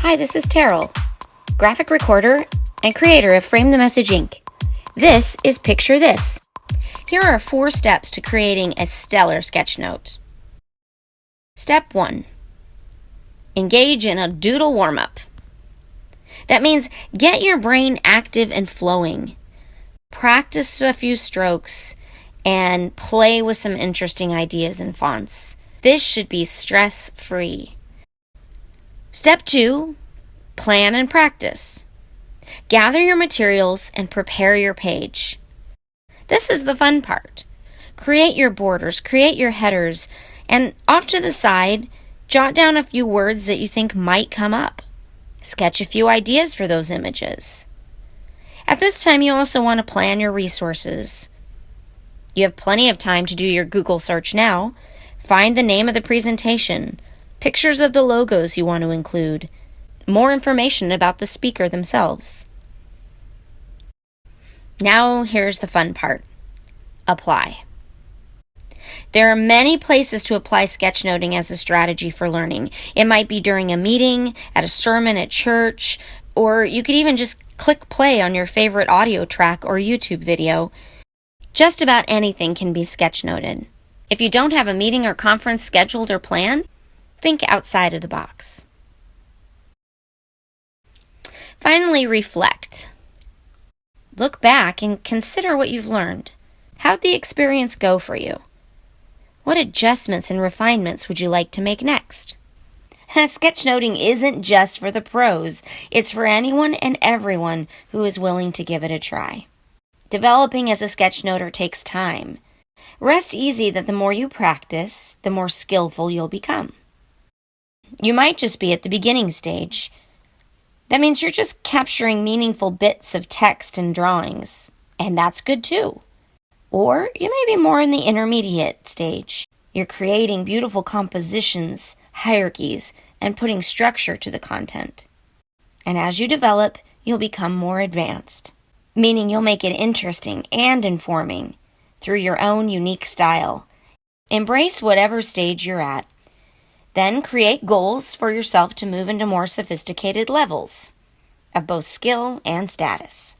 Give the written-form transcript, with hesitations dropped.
Hi, this is Terrell, graphic recorder and creator of Frame the Message Inc. This is Picture This. Here are 4 steps to creating a stellar sketchnote. Step 1. Engage in a Doodle warmup. That means get your brain active and flowing. Practice a few strokes and play with some interesting ideas and fonts. This should be stress-free. Step 2. Plan and practice. Gather your materials and prepare your page. This is the fun part. Create your borders, create your headers, and off to the side, jot down a few words that you think might come up. Sketch a few ideas for those images. At this time, you also want to plan your resources. You have plenty of time to do your Google search now. Find the name of the presentation, pictures of the logos you want to include, more information about the speaker themselves. Now here's the fun part. Apply. There are many places to apply sketchnoting as a strategy for learning. It might be during a meeting, at a sermon at church, or you could even just click play on your favorite audio track or YouTube video. Just about anything can be sketchnoted. If you don't have a meeting or conference scheduled or planned, think outside of the box. Finally, reflect. Look back and consider what you've learned. How'd the experience go for you? What adjustments and refinements would you like to make next? Sketchnoting isn't just for the pros. It's for anyone and everyone who is willing to give it a try. Developing as a sketchnoter takes time. Rest easy that the more you practice, the more skillful you'll become. You might just be at the beginning stage. That means you're just capturing meaningful bits of text and drawings, and that's good too. Or you may be more in the intermediate stage. You're creating beautiful compositions, hierarchies, and putting structure to the content. And as you develop, you'll become more advanced, meaning you'll make it interesting and informing through your own unique style. Embrace whatever stage you're at. Then create goals for yourself to move into more sophisticated levels of both skill and status.